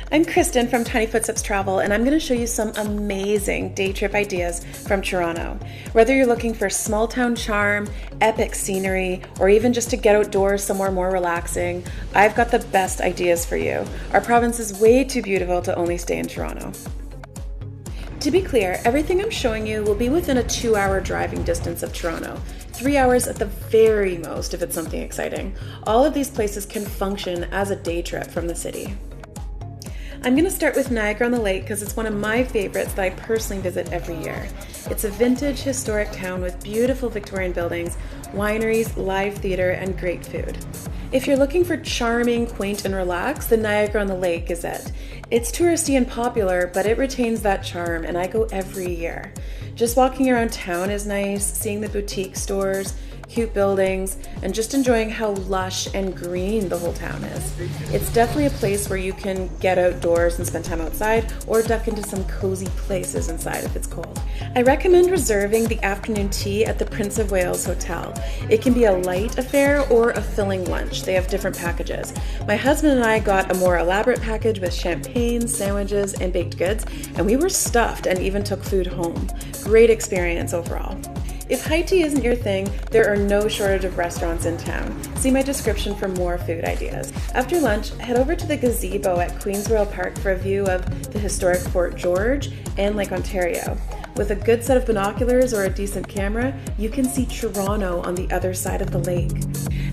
I'm Kristen from Tiny Footsteps Travel, and I'm going to show you some amazing day trip ideas from Toronto. Whether you're looking for small town charm, epic scenery, or even just to get outdoors somewhere more relaxing, I've got the best ideas for you. Our province is way too beautiful to only stay in Toronto. To be clear, everything I'm showing you will be within a 2-hour driving distance of Toronto. 3 hours at the very most if it's something exciting. All of these places can function as a day trip from the city. I'm going to start with Niagara-on-the-Lake because it's one of my favorites that I personally visit every year. It's a vintage historic town with beautiful Victorian buildings, wineries, live theatre, and great food. If you're looking for charming, quaint, and relaxed, the Niagara-on-the-Lake is it. It's touristy and popular, but it retains that charm, and I go every year. Just walking around town is nice, seeing the boutique stores, cute buildings, and just enjoying how lush and green the whole town is. It's definitely a place where you can get outdoors and spend time outside, or duck into some cozy places inside if it's cold. I recommend reserving the afternoon tea at the Prince of Wales Hotel. It can be a light affair or a filling lunch. They have different packages. My husband and I got a more elaborate package with champagne, sandwiches, and baked goods, and we were stuffed and even took food home. Great experience overall. If high tea isn't your thing, there are no shortage of restaurants in town. See my description for more food ideas. After lunch, head over to the gazebo at Queen's Royal Park for a view of the historic Fort George and Lake Ontario. With a good set of binoculars or a decent camera, you can see Toronto on the other side of the lake.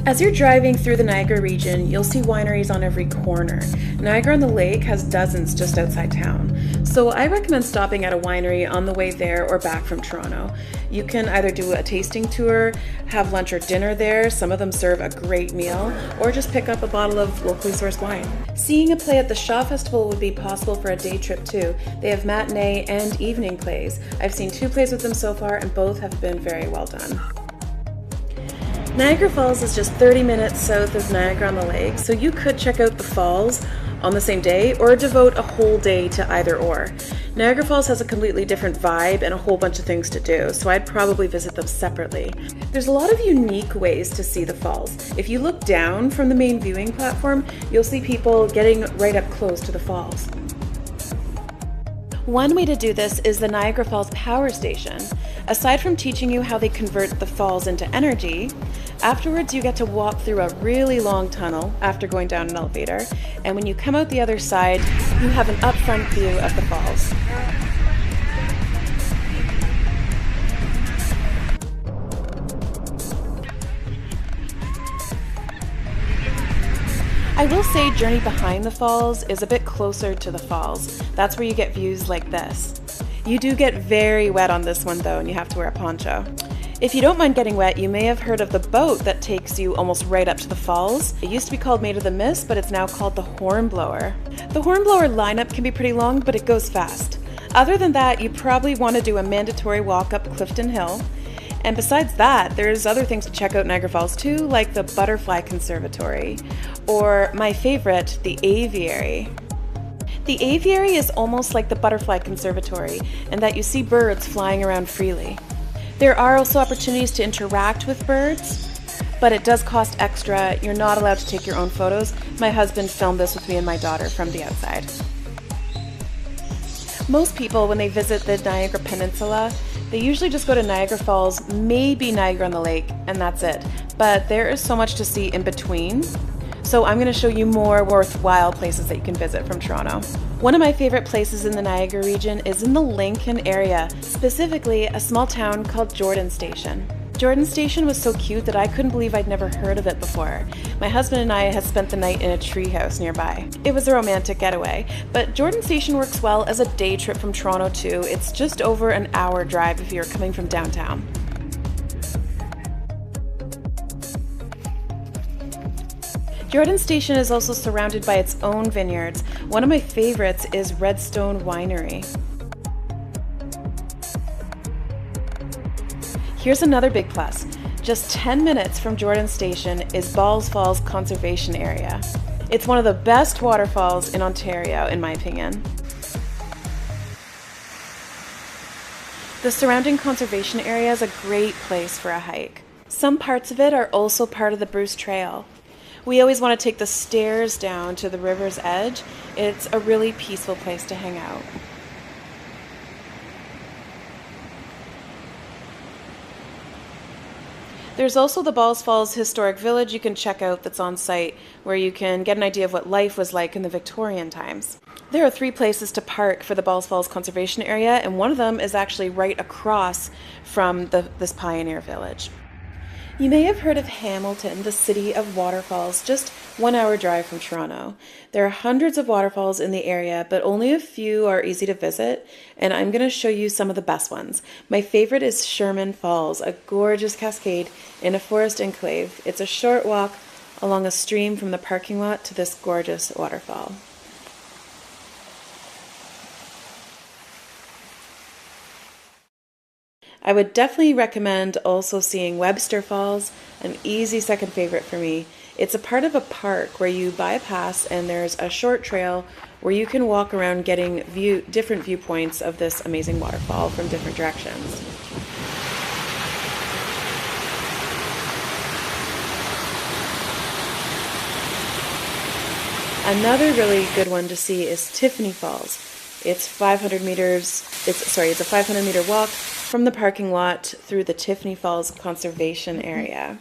As you're driving through the Niagara region, you'll see wineries on every corner. Niagara-on-the-Lake has dozens just outside town, so I recommend stopping at a winery on the way there or back from Toronto. You can either do a tasting tour, have lunch or dinner there, some of them serve a great meal, or just pick up a bottle of locally sourced wine. Seeing a play at the Shaw Festival would be possible for a day trip too. They have matinee and evening plays. I've seen 2 plays with them so far, and both have been very well done. Niagara Falls is just 30 minutes south of Niagara-on-the-Lake, so you could check out the falls on the same day or devote a whole day to either or. Niagara Falls has a completely different vibe and a whole bunch of things to do, so I'd probably visit them separately. There's a lot of unique ways to see the falls. If you look down from the main viewing platform, you'll see people getting right up close to the falls. One way to do this is the Niagara Falls Power Station. Aside from teaching you how they convert the falls into energy, afterwards you get to walk through a really long tunnel after going down an elevator, and when you come out the other side, you have an upfront view of the falls. I will say Journey Behind the Falls is a bit closer to the falls. That's where you get views like this. You do get very wet on this one though, and you have to wear a poncho. If you don't mind getting wet, you may have heard of the boat that takes you almost right up to the falls. It used to be called Maid of the Mist, but it's now called the Hornblower. The Hornblower lineup can be pretty long, but it goes fast. Other than that, you probably want to do a mandatory walk up Clifton Hill. And besides that, there's other things to check out in Niagara Falls too, like the Butterfly Conservatory, or my favorite, the Aviary. The aviary is almost like the Butterfly Conservatory in that you see birds flying around freely. There are also opportunities to interact with birds, but it does cost extra. You're not allowed to take your own photos. My husband filmed this with me and my daughter from the outside. Most people, when they visit the Niagara Peninsula, they usually just go to Niagara Falls, maybe Niagara-on-the-Lake, and that's it. But there is so much to see in between. So I'm going to show you more worthwhile places that you can visit from Toronto. One of my favorite places in the Niagara region is in the Lincoln area, specifically a small town called Jordan Station. Jordan Station was so cute that I couldn't believe I'd never heard of it before. My husband and I had spent the night in a treehouse nearby. It was a romantic getaway, but Jordan Station works well as a day trip from Toronto too. It's just over an hour drive if you're coming from downtown. Jordan Station is also surrounded by its own vineyards. One of my favorites is Redstone Winery. Here's another big plus. Just 10 minutes from Jordan Station is Balls Falls Conservation Area. It's one of the best waterfalls in Ontario, in my opinion. The surrounding conservation area is a great place for a hike. Some parts of it are also part of the Bruce Trail. We always want to take the stairs down to the river's edge. It's a really peaceful place to hang out. There's also the Balls Falls Historic Village you can check out that's on site, where you can get an idea of what life was like in the Victorian times. There are 3 places to park for the Balls Falls Conservation Area, and one of them is actually right across from this pioneer village. You may have heard of Hamilton, the city of waterfalls, just 1 hour drive from Toronto. There are hundreds of waterfalls in the area, but only a few are easy to visit, and I'm going to show you some of the best ones. My favorite is Sherman Falls, a gorgeous cascade in a forest enclave. It's a short walk along a stream from the parking lot to this gorgeous waterfall. I would definitely recommend also seeing Webster Falls, an easy second favorite for me. It's a part of a park where you buy a pass and there's a short trail where you can walk around getting different viewpoints of this amazing waterfall from different directions. Another really good one to see is Tiffany Falls. It's 500 meters, it's a 500 meter walk from the parking lot through the Tiffany Falls Conservation Area.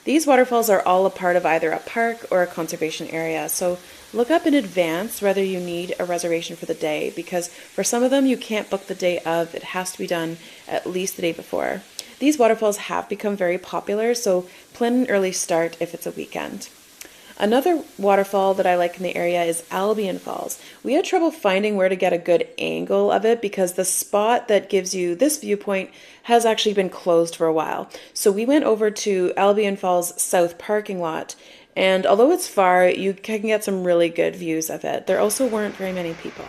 These waterfalls are all a part of either a park or a conservation area, so look up in advance whether you need a reservation for the day, because for some of them you can't book the day of, it has to be done at least the day before. These waterfalls have become very popular, so plan an early start if it's a weekend. Another waterfall that I like in the area is Albion Falls. We had trouble finding where to get a good angle of it because the spot that gives you this viewpoint has actually been closed for a while. So we went over to Albion Falls South parking lot, and although it's far, you can get some really good views of it. There also weren't very many people.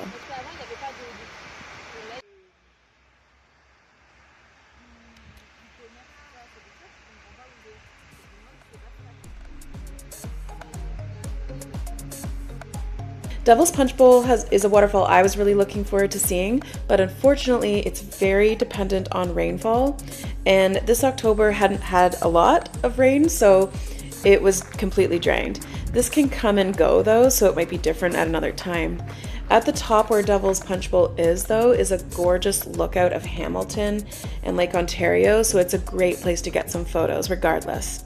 Devil's Punch Bowl is a waterfall I was really looking forward to seeing, but unfortunately it's very dependent on rainfall, and this October hadn't had a lot of rain, so it was completely drained. This can come and go though, so it might be different at another time. At the top where Devil's Punch Bowl is though is a gorgeous lookout of Hamilton and Lake Ontario, so it's a great place to get some photos regardless.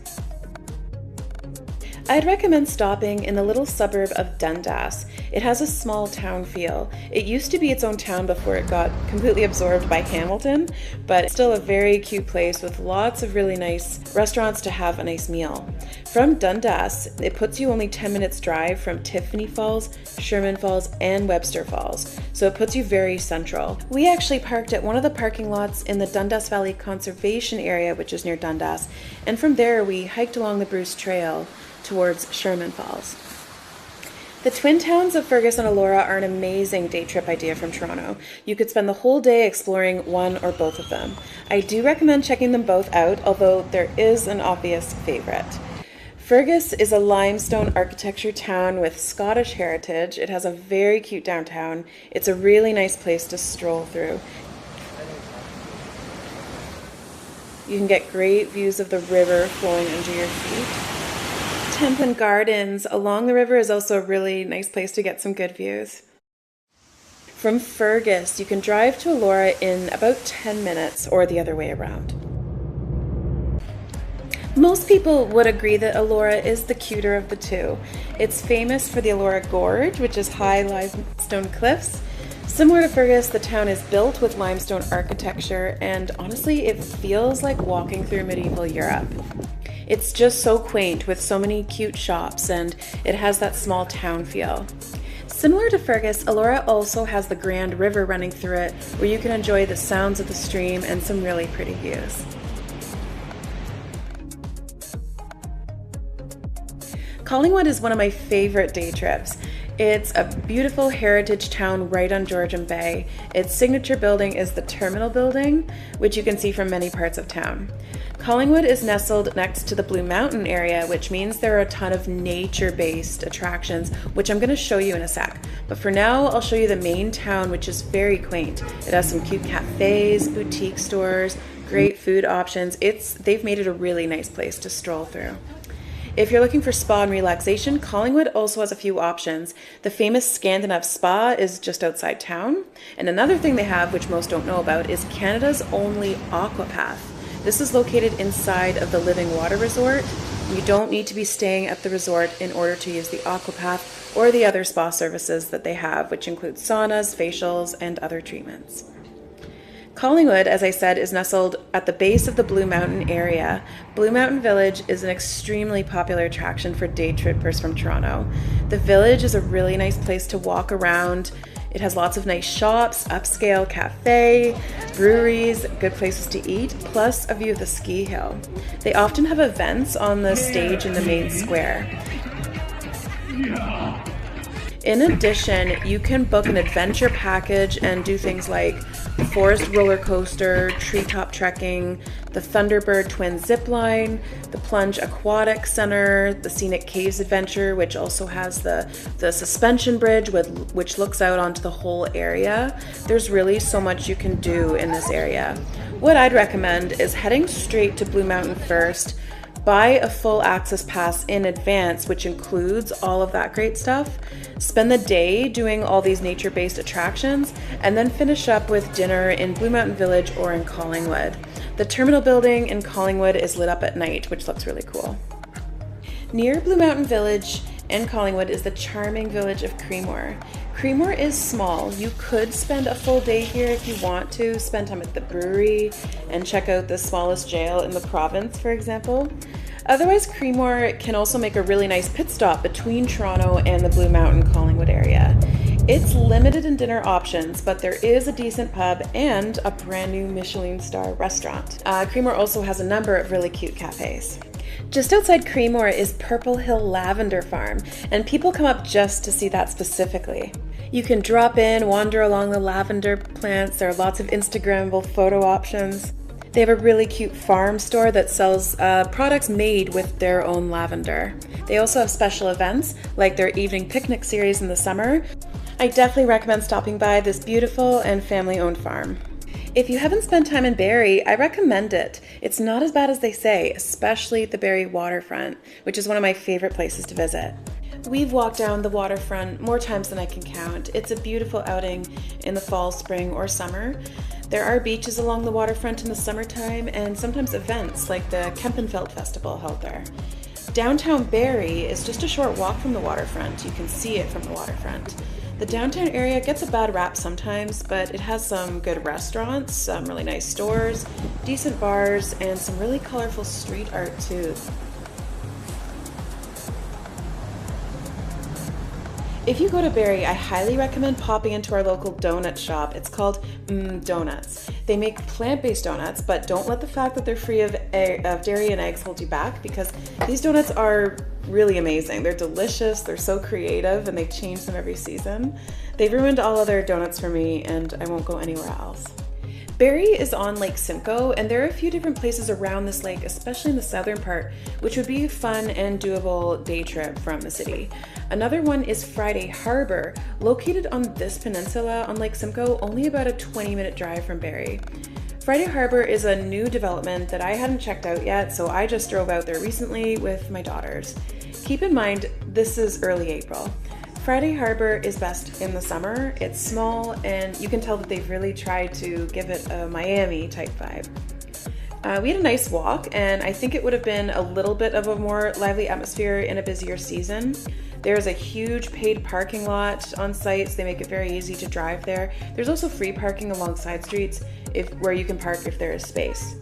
I'd recommend stopping in the little suburb of Dundas. It has a small town feel. It used to be its own town before it got completely absorbed by Hamilton, but it's still a very cute place with lots of really nice restaurants to have a nice meal. From Dundas, it puts you only 10 minutes drive from Tiffany Falls, Sherman Falls, and Webster Falls, so it puts you very central. We actually parked at one of the parking lots in the Dundas Valley Conservation Area, which is near Dundas, and from there we hiked along the Bruce Trail towards Sherman Falls. The twin towns of Fergus and Elora are an amazing day trip idea from Toronto. You could spend the whole day exploring one or both of them. I do recommend checking them both out, although there is an obvious favorite. Fergus is a limestone architecture town with Scottish heritage. It has a very cute downtown. It's a really nice place to stroll through. You can get great views of the river flowing under your feet. Templin Gardens along the river is also a really nice place to get some good views. From Fergus, you can drive to Elora in about 10 minutes or the other way around. Most people would agree that Elora is the cuter of the two. It's famous for the Elora Gorge, which is high limestone cliffs. Similar to Fergus, the town is built with limestone architecture, and honestly, it feels like walking through medieval Europe. It's just so quaint with so many cute shops, and it has that small town feel. Similar to Fergus, Elora also has the Grand River running through it, where you can enjoy the sounds of the stream and some really pretty views. Collingwood is one of my favorite day trips. It's a beautiful heritage town right on Georgian Bay. Its signature building is the Terminal Building, which you can see from many parts of town. Collingwood is nestled next to the Blue Mountain area, which means there are a ton of nature-based attractions, which I'm going to show you in a sec. But for now, I'll show you the main town, which is very quaint. It has some cute cafes, boutique stores, great food options. They've made it a really nice place to stroll through. If you're looking for spa and relaxation, Collingwood also has a few options. The famous Scandinav Spa is just outside town. And another thing they have, which most don't know about, is Canada's only aquapath. This is located inside of the Living Water Resort. You don't need to be staying at the resort in order to use the aquapath or the other spa services that they have, which include saunas, facials, and other treatments. Collingwood, as I said, is nestled at the base of the Blue Mountain area. Blue Mountain Village is an extremely popular attraction for day trippers from Toronto. The village is a really nice place to walk around. It has lots of nice shops, upscale cafe, breweries, good places to eat, plus a view of the ski hill. They often have events on the stage in the main square. In addition, you can book an adventure package and do things like the forest roller coaster, treetop trekking, the Thunderbird twin zip line, the Plunge Aquatic Center, the Scenic Caves Adventure, which also has the suspension bridge which looks out onto the whole area. There's really so much you can do in this area. What I'd recommend is heading straight to Blue Mountain first. Buy a full access pass in advance, which includes all of that great stuff. Spend the day doing all these nature-based attractions, and then finish up with dinner in Blue Mountain Village or in Collingwood. The terminal building in Collingwood is lit up at night, which looks really cool. Near Blue Mountain Village and Collingwood is the charming village of Creemore. Creemore is small. You could spend a full day here if you want to, spend time at the brewery and check out the smallest jail in the province, for example. Otherwise, Creemore can also make a really nice pit stop between Toronto and the Blue Mountain Collingwood area. It's limited in dinner options, but there is a decent pub and a brand new Michelin star restaurant. Creemore also has a number of really cute cafes. Just outside Creemore is Purple Hill Lavender Farm, and people come up just to see that specifically. You can drop in, wander along the lavender plants. There are lots of Instagrammable photo options. They have a really cute farm store that sells products made with their own lavender. They also have special events, like their evening picnic series in the summer. I definitely recommend stopping by this beautiful and family-owned farm. If you haven't spent time in Barrie, I recommend it. It's not as bad as they say, especially the Barrie waterfront, which is one of my favorite places to visit. We've walked down the waterfront more times than I can count. It's a beautiful outing in the fall, spring, or summer. There are beaches along the waterfront in the summertime and sometimes events like the Kempenfeld Festival held there. Downtown Barrie is just a short walk from the waterfront. You can see it from the waterfront. The downtown area gets a bad rap sometimes, but it has some good restaurants, some really nice stores, decent bars, and some really colorful street art too. If you go to Barrie, I highly recommend popping into our local donut shop. It's called Donuts. They make plant-based donuts, but don't let the fact that they're free of dairy and eggs hold you back, because these donuts are really amazing. They're delicious, they're so creative, and they change them every season. They've ruined all other donuts for me, and I won't go anywhere else. Barrie is on Lake Simcoe, and there are a few different places around this lake, especially in the southern part, which would be a fun and doable day trip from the city. Another one is Friday Harbour, located on this peninsula on Lake Simcoe, only about a 20-minute drive from Barrie. Friday Harbour is a new development that I hadn't checked out yet, so I just drove out there recently with my daughters. Keep in mind, this is early April. Friday Harbour is best in the summer. It's small, and you can tell that they've really tried to give it a Miami type vibe. We had a nice walk, and I think it would have been a little bit of a more lively atmosphere in a busier season. There's a huge paid parking lot on site, so they make it very easy to drive there. There's also free parking along side streets where you can park if there is space.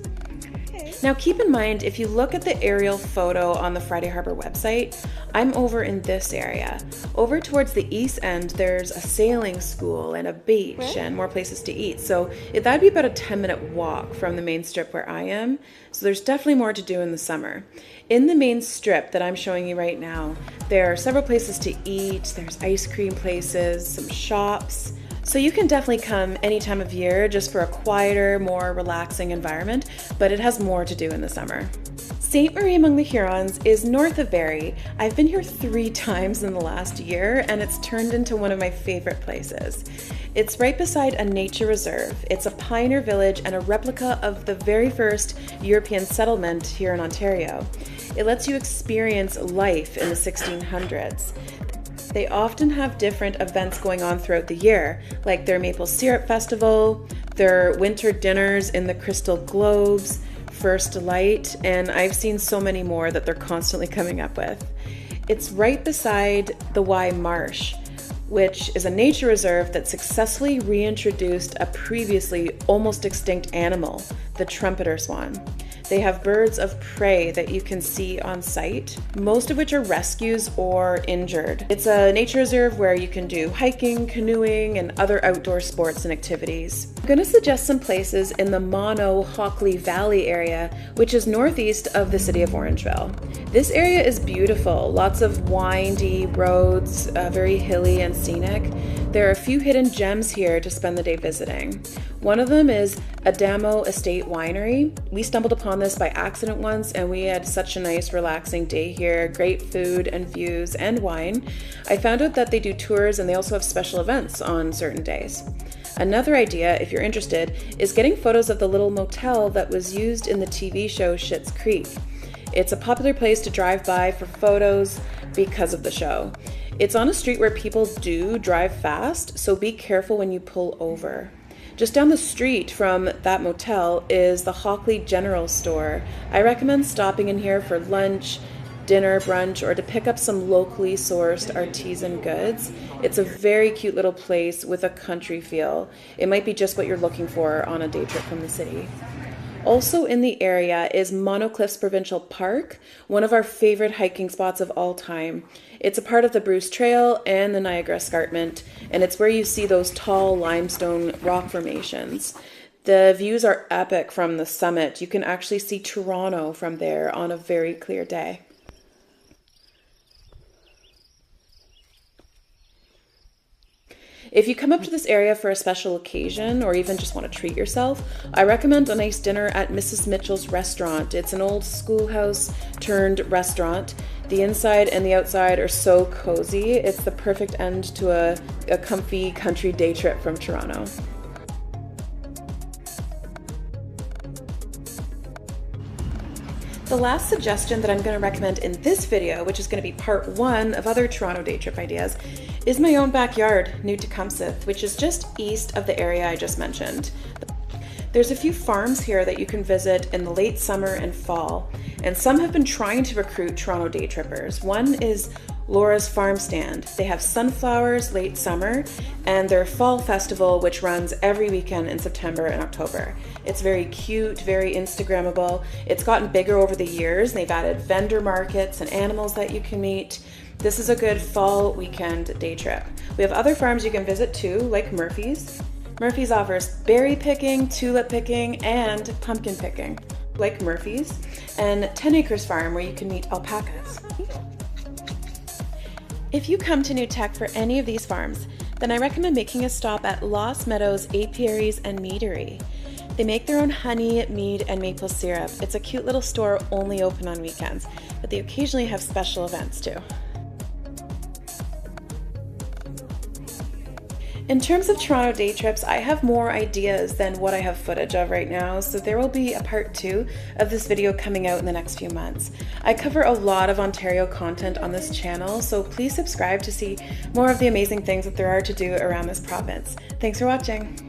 Now keep in mind, if you look at the aerial photo on the Friday Harbour website, I'm over in this area. Over towards the east end, there's a sailing school and a beach and more places to eat. So that'd be about a 10-minute walk from the main strip where I am. So there's definitely more to do in the summer. In the main strip that I'm showing you right now, there are several places to eat. There's ice cream places, some shops. So you can definitely come any time of year just for a quieter, more relaxing environment, but it has more to do in the summer. Sainte Marie among the Hurons is north of Barrie. I've been here 3 times in the last year, and it's turned into one of my favorite places. It's right beside a nature reserve. It's a pioneer village and a replica of the very first European settlement here in Ontario. It lets you experience life in the 1600s. They often have different events going on throughout the year, like their maple syrup festival, their winter dinners in the crystal globes, First Light, and I've seen so many more that they're constantly coming up with. It's right beside the Marsh, which is a nature reserve that successfully reintroduced a previously almost extinct animal, the trumpeter swan. They have birds of prey that you can see on site, most of which are rescues or injured. It's a nature reserve where you can do hiking, canoeing, and other outdoor sports and activities. I'm going to suggest some places in the Hockley Valley area, which is northeast of the city of Orangeville. This area is beautiful, lots of windy roads, very hilly and scenic. There are a few hidden gems here to spend the day visiting. One of them is Adamo Estate Winery. We stumbled upon this by accident once, and we had such a nice relaxing day here. Great food and views and wine. I found out that they do tours and they also have special events on certain days. Another idea, if you're interested, is getting photos of the little motel that was used in the TV show Schitt's Creek. It's a popular place to drive by for photos because of the show. It's on a street where people do drive fast, so be careful when you pull over. Just down the street from that motel is the Hockley General Store. I recommend stopping in here for lunch, dinner, brunch, or to pick up some locally sourced artisan goods. It's a very cute little place with a country feel. It might be just what you're looking for on a day trip from the city. Also in the area is Monocliffs Provincial Park, one of our favorite hiking spots of all time. It's a part of the Bruce Trail and the Niagara Escarpment, and it's where you see those tall limestone rock formations. The views are epic from the summit. You can actually see Toronto from there on a very clear day. If you come up to this area for a special occasion or even just want to treat yourself, I recommend a nice dinner at Mrs. Mitchell's restaurant. It's an old schoolhouse turned restaurant. The inside and the outside are so cozy. It's the perfect end to a comfy country day trip from Toronto. The last suggestion that I'm going to recommend in this video, which is going to be part 1 of other Toronto day trip ideas, is my own backyard, New Tecumseth, which is just east of the area I just mentioned. There's a few farms here that you can visit in the late summer and fall, and some have been trying to recruit Toronto day trippers. One is Laura's Farm Stand. They have sunflowers late summer and their fall festival, which runs every weekend in September and October. It's very cute, very Instagrammable. It's gotten bigger over the years. They've added vendor markets and animals that you can meet. This is a good fall weekend day trip. We have other farms you can visit too, like Murphy's. Murphy's offers berry picking, tulip picking, and pumpkin picking, like Murphy's, and 10 Acres Farm, where you can meet alpacas. If you come to New Tech for any of these farms, then I recommend making a stop at Lost Meadows Apiaries and Meadery. They make their own honey, mead, and maple syrup. It's a cute little store only open on weekends, but they occasionally have special events too. In terms of Toronto day trips, I have more ideas than what I have footage of right now, so there will be a part 2 of this video coming out in the next few months. I cover a lot of Ontario content on this channel, so please subscribe to see more of the amazing things that there are to do around this province. Thanks for watching.